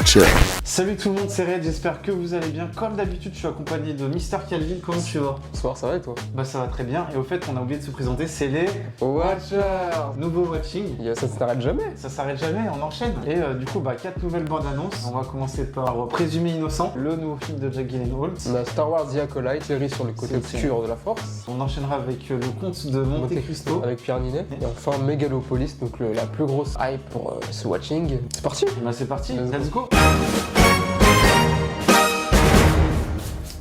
Watcher. Salut tout le monde, c'est Red, j'espère que vous allez bien. Comme d'habitude, je suis accompagné de Mister Calvin. Comment tu vas? Bonsoir, ça va et toi? Bah ça va très bien. Et au fait, on a oublié de se présenter, c'est les Watcher. Nouveau watching. Ça s'arrête jamais. Ça s'arrête jamais, on enchaîne. Et du coup, 4 nouvelles bandes annonces. On va commencer par Présumé Innocent, le nouveau film de Jake Gyllenhaal. On a Star Wars The Acolyte, série sur le côté obscur de la force. On enchaînera avec le conte de Monte Cristo. Avec Pierre Ninet. Et enfin Megalopolis, donc la plus grosse hype pour ce watching. C'est parti. Bah c'est parti, let's go.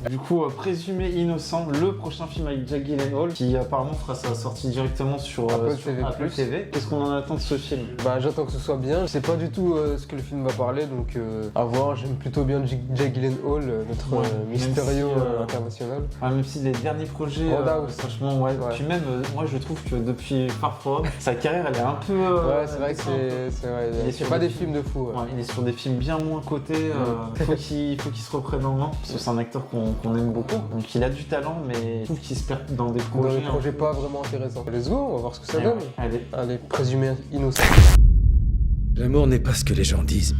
Du coup, Présumé Innocent, le prochain film avec Jake Gyllenhaal, qui apparemment fera sa sortie directement sur Apple TV. Qu'est-ce qu'on en attend de ce film? Bah j'attends que ce soit bien. Je sais pas du tout ce que le film va parler, donc à voir. J'aime plutôt bien Jake Gyllenhaal, notre Mysterio international. Même si les derniers projets, franchement, ouais. Puis même, moi je trouve que depuis Far From Home, sa carrière elle est un peu... ouais, c'est vrai que c'est vrai. C'est pas des films de fou. Ouais, il est sur des films bien moins cotés. Faut qu'il se reprenne en main, parce que c'est un acteur qu'on aime beaucoup. Donc il a du talent, mais je trouve qu'il se perd dans des projets. Dans des projets pas vraiment intéressants. Let's go, on va voir ce que ça donne. Allez, Présumé Innocent. L'amour n'est pas ce que les gens disent.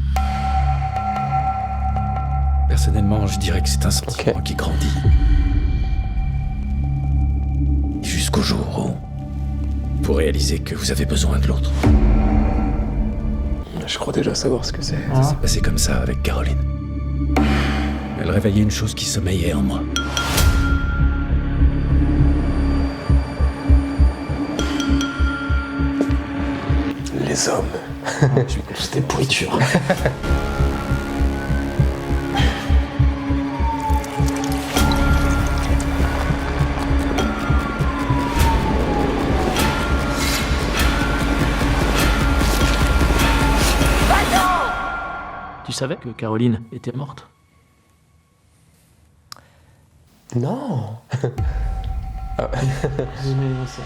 Personnellement, je dirais que c'est un sentiment qui grandit. Jusqu'au jour où vous réalisez que vous avez besoin de l'autre. Je crois déjà savoir ce que c'est. Ça s'est passé comme ça avec Caroline. Elle réveillait une chose qui sommeillait en moi. Les hommes. C'était pourriture. Tu savais que Caroline était morte? Non. Présumé Innocent.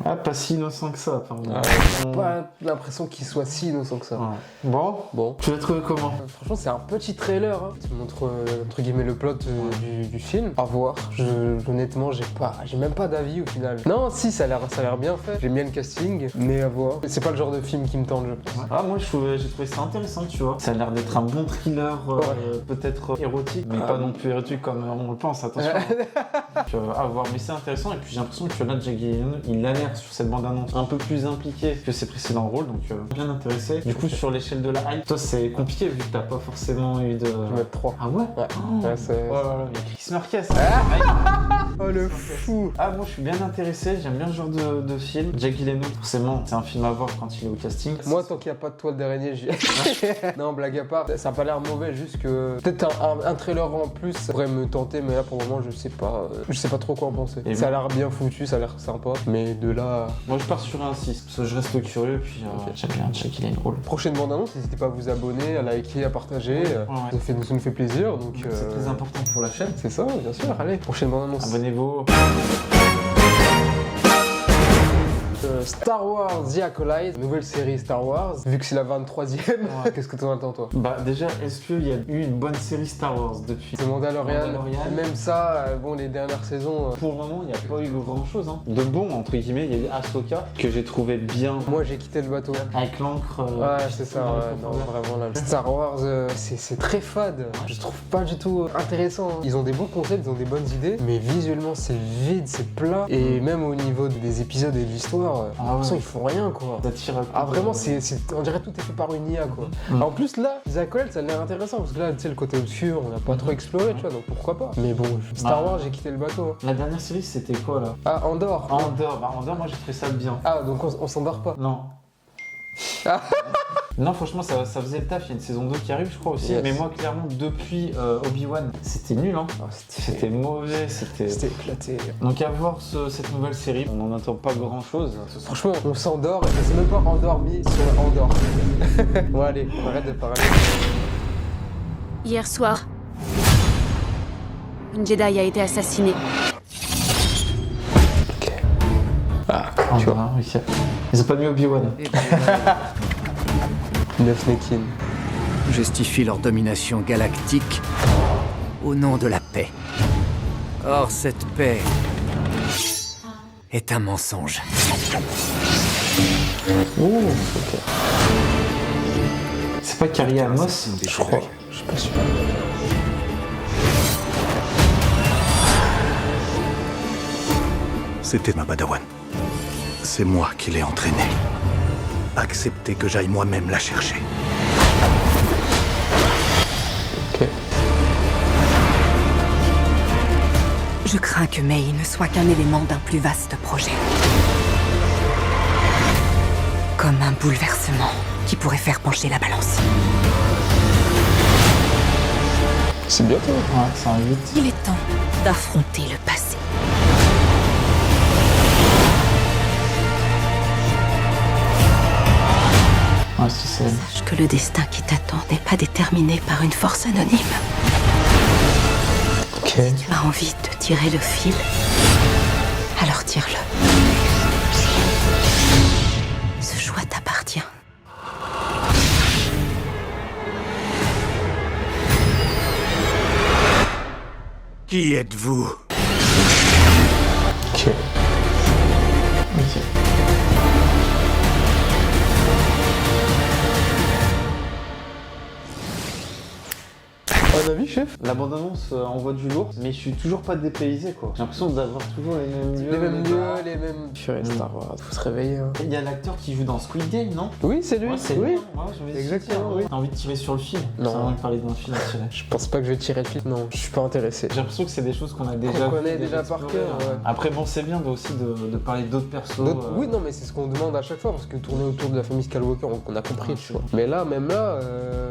Ah, pas si innocent que ça, pardon. Pas l'impression qu'il soit si innocent que ça. Ouais. Bon, tu l'as trouvé comment? Franchement, c'est un petit trailer. Tu montres entre guillemets le plot du film. À voir. Honnêtement, j'ai même pas d'avis au final. Non, si, ça a l'air bien fait. J'aime bien le casting, mais à voir. C'est pas le genre de film qui me tente, je pense. Ah, moi, j'ai trouvé ça intéressant, tu vois. Ça a l'air d'être un bon thriller, peut-être érotique, mais pas non plus érotique comme on le pense, attention. À voir, mais c'est intéressant. Et puis j'ai l'impression que là, Jake Gyllenhaal, il a l'air sur cette bande-annonce un peu plus impliqué que ses précédents rôles, donc bien intéressé. Du coup, sur l'échelle de la hype, toi c'est compliqué vu que t'as pas forcément eu de... Je vais mettre 3. Ah ouais? Ouais, c'est... Oh là là, mais Chris Marquez. Oh le fou. Ah, moi je suis bien intéressé, j'aime bien ce genre de film. Jake Gyllenhaal, forcément, c'est un film à voir quand il est au casting. Moi, tant qu'il n'y a pas de toile d'araignée, j'y Non, blague à part, ça a pas l'air mauvais, juste que peut-être un trailer en plus pourrait me tenter, mais là pour le moment, je sais pas trop quoi en penser. Et ça a l'air bien foutu, ça a l'air sympa, mais de là... Moi je pars sur un 6, parce que je reste curieux, puis j'aime bien Jake Gyllenhaal. Prochaine bande-annonce, n'hésitez pas à vous abonner, à liker, à partager, ça nous fait plaisir. Donc c'est très important pour la chaîne. C'est ça, bien sûr. Allez, prochaine bande-annonce. Abonnez-vous. Star Wars The Acolyte, nouvelle série Star Wars, vu que c'est la 23e, qu'est-ce que t'en attends toi? Bah déjà, est-ce qu'il y a eu une bonne série Star Wars depuis? C'est Mandalorian. Même ça, les dernières saisons... Pour le moment, il n'y a pas eu grand chose. De bon, entre guillemets, il y a eu Ahsoka, que j'ai trouvé bien. Moi, j'ai quitté le bateau. Avec l'encre... ouais, c'est ça, non, vraiment là. Star Wars, c'est très fade. Je trouve pas du tout intéressant. Ils ont des bons concepts, ils ont des bonnes idées, mais visuellement, c'est vide, c'est plat. Et même au niveau des épisodes et de l'histoire, de toute façon, ils font rien, quoi. Ça tire vraiment, on dirait tout est fait par une IA, quoi. En plus, là, The Acolyte, ça a l'air intéressant, parce que là, tu sais, le côté obscur, on n'a pas trop exploré, tu vois, donc pourquoi pas. Mais bon, Star Wars, j'ai quitté le bateau. La dernière série, c'était quoi, là? Ah, Andorre. Andorre, moi, j'ai trouvé ça bien. Ah, donc on s'endort pas? Non. Non, franchement, ça faisait le taf. Il y a une saison 2 qui arrive, je crois aussi. Mais moi, clairement, depuis Obi-Wan, c'était nul, hein. C'était mauvais, c'était éclaté. Donc, à voir cette nouvelle série, on n'en attend pas grand-chose. Franchement, on s'endort et c'est même pas endormi sur Andorre. Bon, allez, on arrête de parler. Hier soir, une Jedi a été assassinée. Tu vois, ok. Ils ont pas mis Obi-Wan. Neuf Nekin. Justifient leur domination galactique au nom de la paix. Or, cette paix est un mensonge. C'est pas Carrie Amos, Je crois. Je suis pas sûr. C'était ma padawan. C'est moi qui l'ai entraînée. Acceptez que j'aille moi-même la chercher. Ok. Je crains que Mei ne soit qu'un élément d'un plus vaste projet. Comme un bouleversement qui pourrait faire pencher la balance. C'est bientôt. Ouais, c'est un 8. Il est temps d'affronter le passé. Ouais, c'est ça. Sache que le destin qui t'attend n'est pas déterminé par une force anonyme. Ok. Tu as envie de tirer le fil, alors tire-le. Ce choix t'appartient. Qui êtes-vous? Ok. Ok. Un avis, chef? La bande-annonce envoie du lourd, mais je suis toujours pas dépaysé quoi. J'ai l'impression d'avoir toujours les mêmes lieux. Les mêmes lieux, bars. les mêmes. Purée, Star Wars, faut se réveiller. Hein. Il y a l'acteur qui joue dans Squid Game, non? Oui, c'est lui. Ouais, c'est oui. lui. Ouais, je me dis, Exactement, tiens, oui. T'as envie de tirer sur le fil? Non. Ça va parler d'un fil à tirer. Je pense pas que je vais tirer le fil. Non, je suis pas intéressé. J'ai l'impression que c'est des choses qu'on a déjà Qu'on connaît vues, déjà par explorées, cœur, ouais. Après bon, c'est bien aussi de parler d'autres persos. Oui, non, mais c'est ce qu'on demande à chaque fois parce que tourner autour de la famille Skywalker, on a compris, Ah, tu vois. Mais là, même là,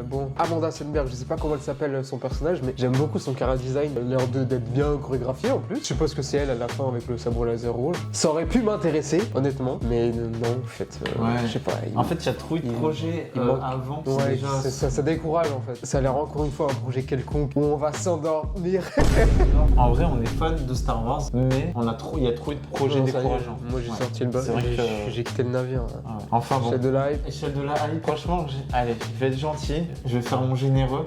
bon, Amanda Stenberg, je sais pas comment elle s'appelle son personnage, mais j'aime beaucoup son chara design. Elle a l'air d'être bien chorégraphiée en plus. Je suppose que c'est elle à la fin avec le sabre laser rouge. Ça aurait pu m'intéresser, honnêtement, mais non, en fait, Ouais. je sais pas. En fait, il y a trop eu de projets il manque- avant. Ouais, déjà... ça décourage en fait. Ça a l'air encore une fois un projet quelconque où on va s'endormir. En vrai, on est fan de Star Wars, mais il y a trop eu de projets Non, ça y est, décourageants. moi j'ai Ouais. sorti le bas, C'est vrai que- j'ai quitté le navire. Ah ouais. Enfin bon. Chef de la hype. Échelle de la hype, franchement, allez, je vais être gentil, je vais faire mon généreux.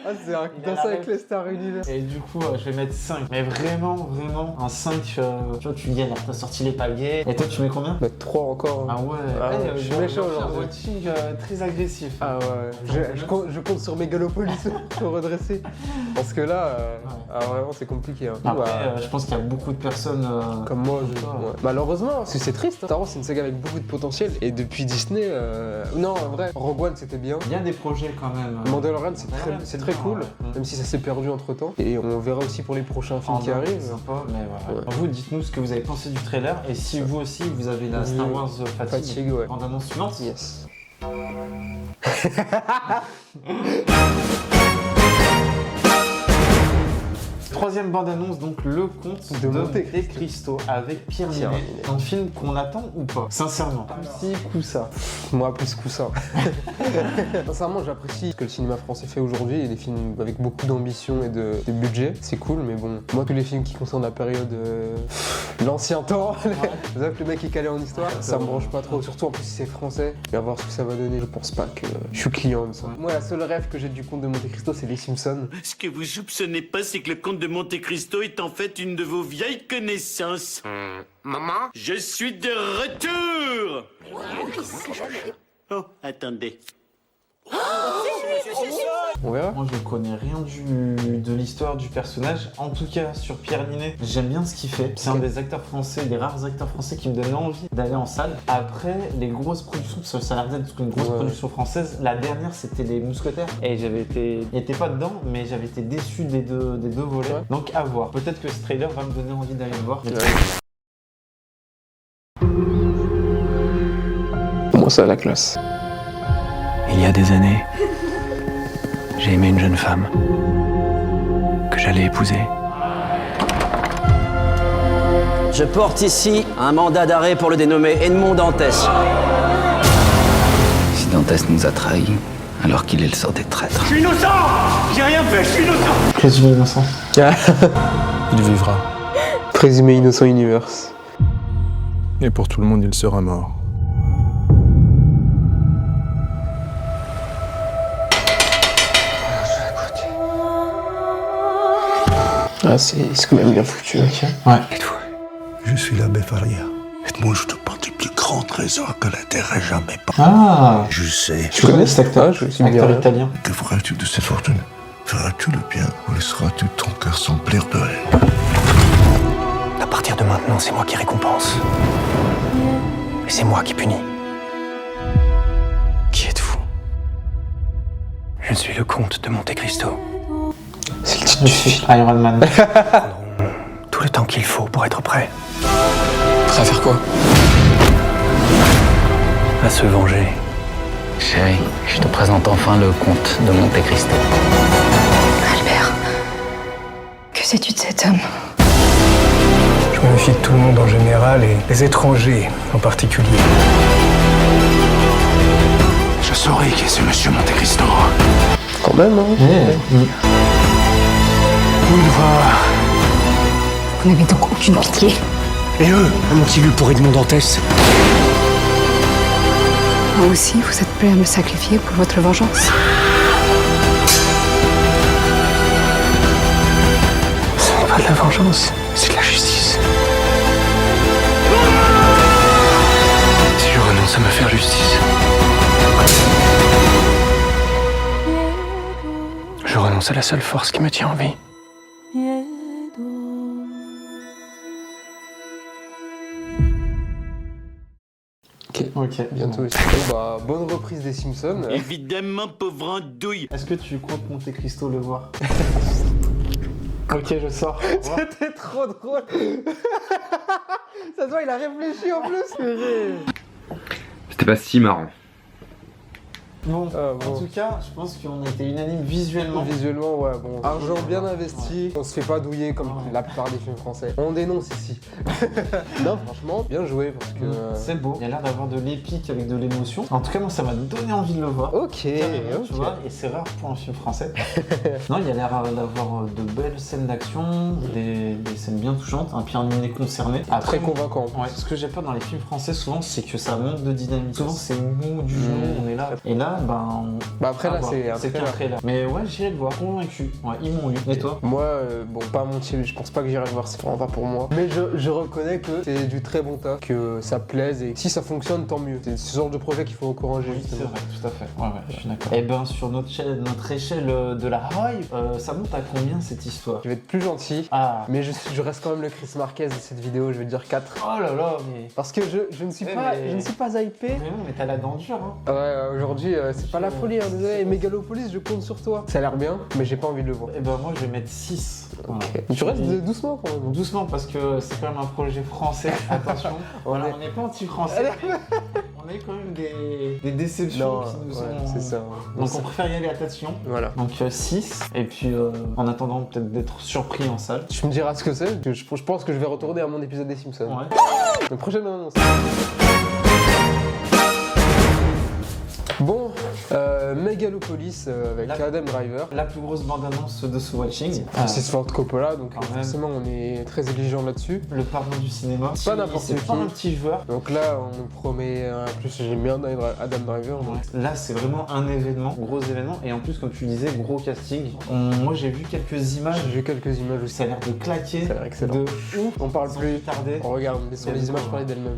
Ah, c'est un Il a danse la avec ref. les Star Univers. Et du coup, je vais mettre 5. Mais vraiment, un 5, tu vois, tu dis, alors t'as sorti les paliers. Et toi, tu mets combien? Mettre 3 encore. Ah ouais, Ah ouais, je suis méchant un aujourd'hui. watching très agressif. Ah ouais, je compte sur Megalopolis pour redresser. Parce que là, vraiment c'est compliqué. Hein. Après, Bah, je pense qu'il y a beaucoup de personnes. comme moi, toi. ouais. Malheureusement, parce que c'est triste. Star Wars c'est une saga avec beaucoup de potentiel. Et depuis Disney, non, en vrai, Rogue One c'était bien. Il y a des projets quand même. Mandalorian c'est très bien, cool, ouais. même si ça s'est perdu entre temps. Et on verra aussi pour les prochains films qui C'est arrivent. sympa, mais voilà. Ouais. Vous, dites-nous ce que vous avez pensé du trailer et si vous aussi vous avez la Star Wars fatigue. Ouais. En annonce suivante. Yes. Troisième bande-annonce, donc le conte De de Monte Monte Cristo avec Pierre Pierre Ninet. Ninet. Un film qu'on attend ou pas? Sincèrement. Si, coup ça. Moi, plus coup ça. Sincèrement, j'apprécie ce que le cinéma français fait aujourd'hui. Il y a des films avec beaucoup d'ambition et de budget. C'est cool, mais bon, moi, tous les films qui concernent la période l'ancien temps, vous savez que le mec est calé en histoire, ça me branche pas trop. Surtout en plus, si c'est français. Et à voir ce que ça va donner. Je pense pas que je suis client de ça. Moi, la seule rêve que j'ai du conte de Monte Cristo, c'est les Simpsons. Ce que vous soupçonnez pas, c'est que le comte de Monte Cristo est en fait une de vos vieilles connaissances. Maman? Je suis de retour! Oh, attendez. On verra. Moi, je connais rien de l'histoire du personnage. En tout cas, sur Pierre Ninet, j'aime bien ce qu'il fait. C'est un des acteurs français, des rares acteurs français qui me donnent envie d'aller en salle. Après, les grosses productions, parce que ça a l'air d'être une grosse production française. La dernière, c'était Les Mousquetaires. Et il n'était pas dedans, mais j'avais été déçu des deux volets. Ouais. Donc, à voir. Peut-être que ce trailer va me donner envie d'aller le voir. Moi, ça a la classe. Il y a des années, j'ai aimé une jeune femme que j'allais épouser. Je porte ici un mandat d'arrêt pour le dénommé Edmond Dantès. Si Dantès nous a trahis, alors qu'il est le sort des traîtres. Je suis innocent! J'ai rien fait, je suis innocent! Présumé innocent. Il vivra. Présumé innocent universe. Et pour tout le monde, il sera mort. Ah, c'est quand même bien foutu. Ouais. Je suis l'abbé Faria. Et moi, je te parle du plus grand grand trésor que la Terre ait jamais pas. Ah, Je sais. tu connais cet acteur, je suis acteur bien. italien. Que feras-tu de cette fortune? Feras-tu le bien ou laisseras-tu ton cœur s'emplir de haine? À partir de maintenant, c'est moi qui récompense. Et c'est moi qui punis. Qui êtes-vous? Je suis le comte de Monte Cristo. C'est le titre Je du suis film. Iron Man. Tout le temps qu'il faut pour être prêt. Prêt à faire quoi? À se venger. Chérie, je te présente enfin le comte de Monte Cristo. Albert, que sais-tu de cet homme? Je me méfie de tout le monde en général et des étrangers en particulier. Je saurai qui est ce monsieur Monte Cristo. Quand même, hein. Où il va? Vous n'avez donc aucune pitié? Et eux, ont-ils eu pour Edmond Dantès? Moi aussi, vous êtes prêt à me sacrifier pour votre vengeance? Ce n'est pas de la vengeance, c'est de la justice. Si je renonce à me faire justice, je renonce à la seule force qui me tient en vie. Ok, Bientôt aussi. Bah, bonne reprise des Simpsons. Évidemment, pauvre andouille. Est-ce que tu comptes Monte Cristo le voir? Ok, je sors. C'était trop drôle. Ça se voit, il a réfléchi en plus. C'était pas si marrant. Bon, Ah, bon. en tout cas, je pense qu'on a été unanime visuellement. Visuellement, ouais, bon. Argent bien investi. On se fait pas douiller comme la plupart des films français. On dénonce ici. Non, franchement, bien joué parce que. C'est beau. Il y a l'air d'avoir de l'épique avec de l'émotion. En tout cas, moi, ça m'a donné envie de le voir. Ok, Carrément, ok. tu vois, et c'est rare pour un film français. Non, il y a l'air d'avoir de belles scènes d'action, des scènes bien touchantes, un Pierre Ninet concerné. Très convaincant. Ouais, ce que j'ai peur dans les films français souvent, c'est que ça manque de dynamique. Souvent, c'est mou du genou, on est là. Et là, ben. Bah après, là, c'est un qu'un trailer. trailer. Mais ouais, j'irai le voir, convaincu. Ouais, ils m'ont eu. Et toi? Moi, bon, pas mentir, je pense pas que j'irai le voir, c'est vraiment pas pour moi. Mais je reconnais que c'est du très bon tas, que ça plaise et si ça fonctionne, tant mieux. C'est ce genre de projet qu'il faut encourager, Oui, c'est justement. vrai, tout à fait. Ouais, je suis d'accord. Et ben, sur notre échelle de la hype, ça monte à combien cette histoire? Je vais être plus gentil, Ah. mais je reste quand même le Chris Marquez de cette vidéo, je vais dire 4. Oh là là, mais. Parce que je ne suis pas, mais- je ne suis pas hypé. Mais non, mais t'as la dent dure, hein. Ouais, aujourd'hui, c'est pas la folie, hein, désolé. Et Megalopolis, je compte sur toi. Ça a l'air bien, mais j'ai pas envie de le voir. Et ben, moi, je vais mettre 6. Voilà. Tu restes doucement quand même. Doucement, parce que c'est quand même un projet français, attention. Voilà, on n'est pas anti-français, mais on a eu quand même des déceptions Non, qui nous ouais, ont. c'est ça. Donc on préfère y aller à tâtion. Voilà. Donc 6, et puis en attendant peut-être d'être surpris en salle. Tu me diras ce que c'est. Je pense que je vais retourner à mon épisode des Simpsons. Ouais. La prochaine annonce. Bon, Megalopolis avec Adam Driver. La plus grosse bande-annonce de ce watching. C'est Ford Coppola, donc Quand même. forcément on est très exigeant là-dessus. Le parrain du cinéma. C'est pas n'importe C'est qui. pas un petit joueur. Donc là, on nous promet. En plus, j'aime bien Adam Driver. donc- Là, c'est vraiment un événement, gros événement, et en plus, comme tu disais, gros casting. Moi, j'ai vu quelques images. J'ai vu quelques images aussi. Ça a l'air de claquer. Ça a l'air excellent. De ouf. On parle Sans plus. tarder. On regarde, laissons les images parler d'elles-mêmes.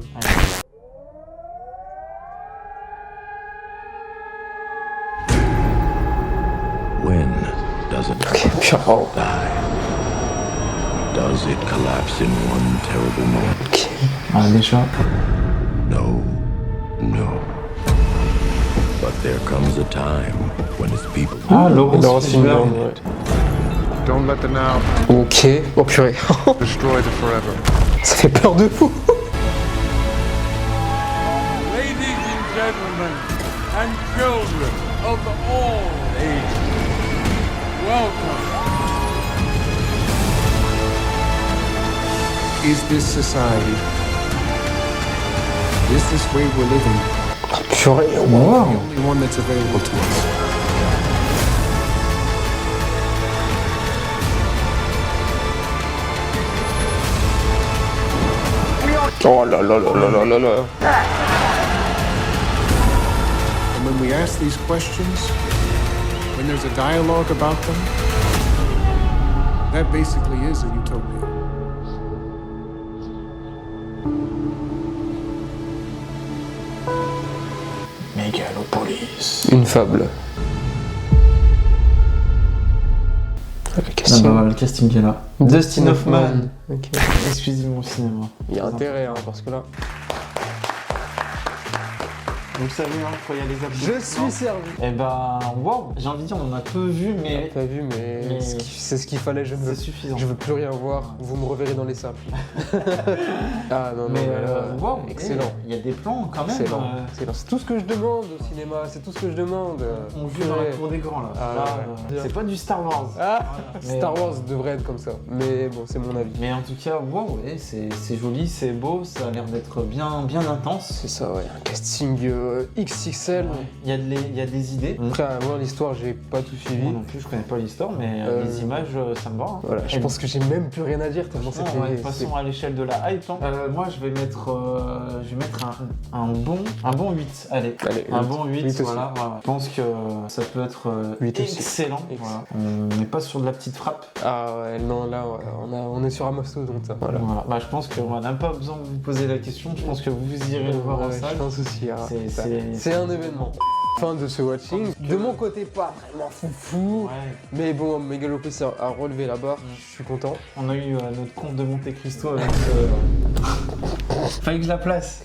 When does it die? Does it collapse in one terrible moment? Ah, déjà. No, no. But there comes a time when its people. Ah, Laurence Laurence Fishburne. Fishburne, ouais. Don't let the now Ok. Oh purée. destroy the forever. Ça fait peur de fou. Ladies and gentlemen, and children of all ages, welcome. Is this society? Is this way we're living? Purée, The only one that's available to us. Oh là là là là là là là. And when we ask these questions, when there's a dialogue about them, that basically is a utopia. Megalopolis. Une fable. Le Ah casting. bah le casting est là. Dustin Hoffman. Ok. Exclusivement au cinéma. Il y a intérêt, hein, parce que là. Vous savez, hein, quand il y a les abdos. Je suis servi. Eh ben, wow, j'ai envie de dire, on en a peu vu, mais T'as vu, mais c'est ce qu'il fallait. Je c'est suffisant. Je veux plus rien voir. Vous me reverrez dans les sables. Ah non, non, Mais là, wow, excellent. Il y a des plans quand même. Excellent. Excellent. C'est tout ce que je demande au cinéma. C'est tout ce que je demande. On vit dans la cour des grands là. Ah, Là, ouais. c'est pas du Star Wars. Ah, Mais, Star Wars devrait être comme ça. Mais bon, c'est mon avis. Mais en tout cas, wow, ouais, c'est joli, c'est beau, ça a l'air d'être bien intense. C'est ça, ouais. Un casting XXL. Il y a des idées. Après, à voir l'histoire, j'ai pas tout suivi. Moi non plus, je connais pas l'histoire, mais les images, ça me va. Hein. Voilà, je pense que j'ai même plus rien à dire tellement c'était. Ouais, de toute façon, à l'échelle de la hype, hein. Moi je vais mettre un bon 8. Allez, un bon 8, voilà. Je pense que ça peut être 8 aussi. excellent. Voilà. On n'est pas sur de la petite frappe. Ah ouais, non, là, on est sur un mastodonte. Voilà. Voilà. Bah, je pense qu'on n'a pas besoin de vous poser la question. Je pense que vous irez le voir en Ouais, salle. je pense aussi. Hein. C'est un événement. Fin de ce watching. De mon côté, pas vraiment foufou. Ouais. Mais bon, Megalopolis a relevé la barre. Je suis content. On a eu notre comte de Monte Cristo avec. Fallait que je la place.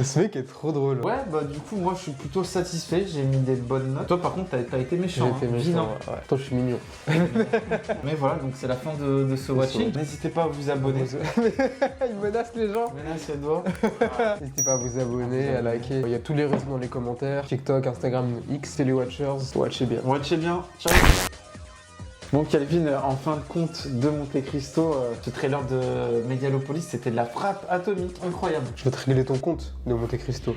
Ce mec est trop drôle. Ouais, bah du coup, moi je suis plutôt satisfait. J'ai mis des bonnes notes. Toi, par contre, t'as été méchant. J'ai été méchant. Vilain. Ouais. Toi, je suis mignon. Mais voilà, donc c'est la fin de ce watching. N'hésitez pas à vous abonner. Il menace les gens. Menace les doigts. N'hésitez pas à vous abonner, à liker. Il y a tous les réseaux dans les commentaires. TikTok, Instagram, X, Téléwatchers. Watchez bien. Watchez bien. Ciao. Bon Calvin, en fin de compte de Monte Cristo, ce trailer de Megalopolis, c'était de la frappe atomique, incroyable. Je vais te régler ton compte de Monte Cristo.